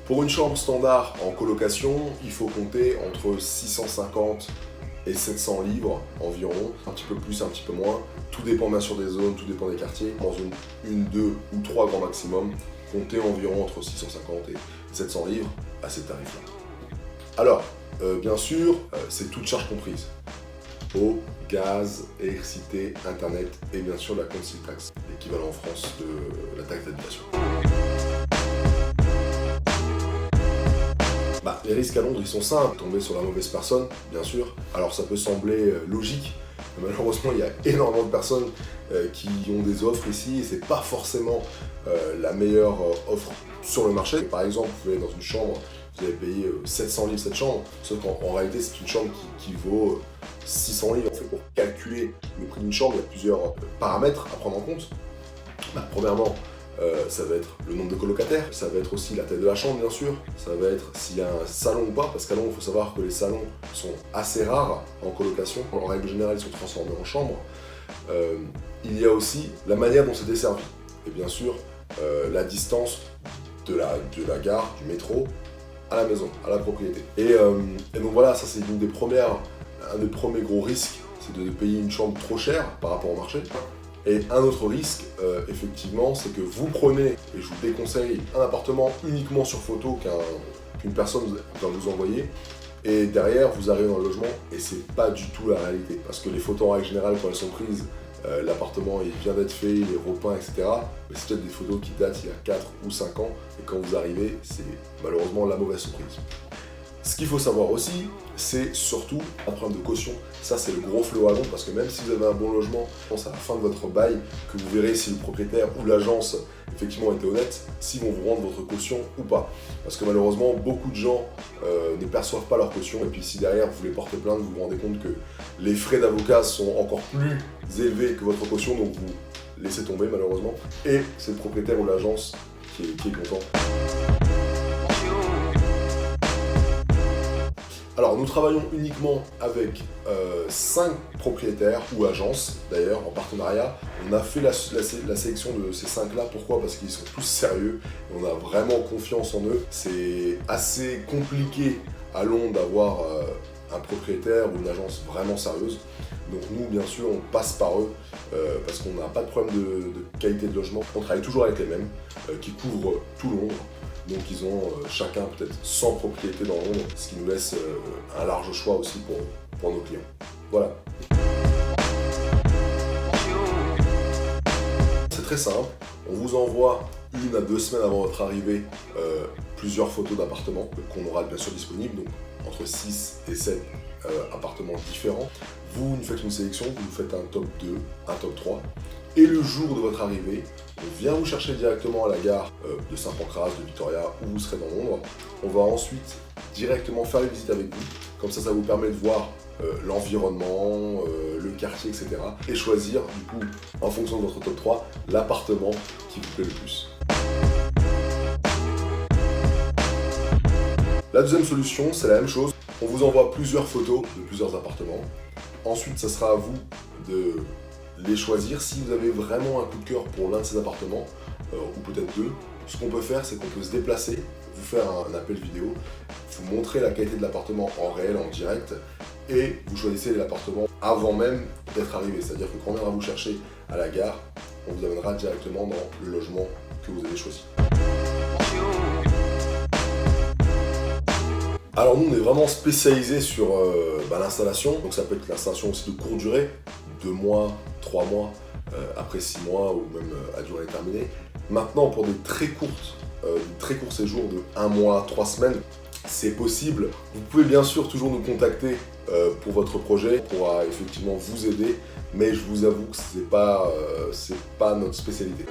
Pour une chambre standard en colocation, il faut compter entre 650 et 700 livres environ, un petit peu plus, un petit peu moins. Tout dépend bien sûr des zones, tout dépend des quartiers. Dans zone 1, 2 ou 3 grand maximum, comptez environ entre 650 et 700 livres à ces tarifs-là. Alors, bien sûr, c'est toute charge comprise. Eau, gaz, électricité, internet et bien sûr la council tax, l'équivalent en France de la taxe d'habitation. Les risques à Londres, ils sont simples. Tomber sur la mauvaise personne, bien sûr. Alors ça peut sembler logique, mais malheureusement il y a énormément de personnes qui ont des offres ici et c'est pas forcément la meilleure offre sur le marché. Par exemple, vous pouvez dans une chambre, vous allez payer 700 livres cette chambre, sauf qu'en réalité c'est une chambre qui vaut 600 livres. En fait, pour calculer le prix d'une chambre, il y a plusieurs paramètres à prendre en compte. Premièrement, ça va être le nombre de colocataires, ça va être aussi la taille de la chambre bien sûr, ça va être s'il y a un salon ou pas, parce qu'à Londres il faut savoir que les salons sont assez rares en colocation, en règle générale ils sont transformés en chambres. Il y a aussi la manière dont c'est desservi, et bien sûr la distance de la gare, du métro, à la maison, à la propriété. Et donc voilà, ça c'est un des premiers gros risques, c'est de payer une chambre trop chère par rapport au marché. Et un autre risque, effectivement, c'est que vous prenez, et je vous déconseille, un appartement uniquement sur photo qu'une personne va vous envoyer, et derrière, vous arrivez dans le logement, et c'est pas du tout la réalité. Parce que les photos, en règle générale, quand elles sont prises, l'appartement il vient d'être fait, il est repeint, etc. Mais c'est peut-être des photos qui datent il y a 4 ou 5 ans, et quand vous arrivez, c'est malheureusement la mauvaise surprise. Ce qu'il faut savoir aussi, c'est surtout un problème de caution. Ça, c'est le gros fléau à Londres, parce que même si vous avez un bon logement, c'est à la fin de votre bail que vous verrez si le propriétaire ou l'agence effectivement était honnête, s'ils vont vous rendre votre caution ou pas. Parce que malheureusement, beaucoup de gens ne perçoivent pas leur caution, et puis si derrière vous voulez porter plainte, vous vous rendez compte que les frais d'avocat sont encore plus élevés que votre caution, donc vous laissez tomber malheureusement. Et c'est le propriétaire ou l'agence qui est content. Alors, nous travaillons uniquement avec 5 propriétaires ou agences, d'ailleurs, en partenariat. On a fait la sélection de ces 5-là. Pourquoi? Parce qu'ils sont tous sérieux et on a vraiment confiance en eux. C'est assez compliqué à Londres d'avoir un propriétaire ou une agence vraiment sérieuse. Donc nous, bien sûr, on passe par eux parce qu'on n'a pas de problème de qualité de logement. On travaille toujours avec les mêmes qui couvrent tout Londres. Donc ils ont chacun peut-être 100 propriétés dans Londres, ce qui nous laisse un large choix aussi pour nos clients. Voilà. C'est très simple, on vous envoie 1 à 2 semaines avant votre arrivée plusieurs photos d'appartements qu'on aura bien sûr disponibles, donc entre 6 et 7 appartements différents. Vous nous faites une sélection, vous nous faites un top 2, un top 3, et le jour de votre arrivée, on vient vous chercher directement à la gare de Saint-Pancras, de Victoria, où vous serez dans Londres. On va ensuite directement faire une visite avec vous, comme ça vous permet de voir l'environnement, le quartier, etc. Et choisir, du coup, en fonction de votre top 3, l'appartement qui vous plaît le plus. La deuxième solution, c'est la même chose. On vous envoie plusieurs photos de plusieurs appartements. Ensuite, ça sera à vous de les choisir. Si vous avez vraiment un coup de cœur pour l'un de ces appartements, ou peut-être 2, ce qu'on peut faire, c'est qu'on peut se déplacer, vous faire un appel vidéo, vous montrer la qualité de l'appartement en réel, en direct, et vous choisissez l'appartement avant même d'être arrivé. C'est-à-dire que quand on viendra vous chercher à la gare, on vous amènera directement dans le logement que vous avez choisi. Alors nous, on est vraiment spécialisé sur l'installation, donc ça peut être l'installation aussi de courte durée, 2 mois, 3 mois, après 6 mois ou même à durée déterminée. Maintenant, pour des très courts séjours de 1 mois, 3 semaines, c'est possible. Vous pouvez bien sûr toujours nous contacter pour votre projet, on pourra effectivement vous aider, mais je vous avoue que c'est pas notre spécialité.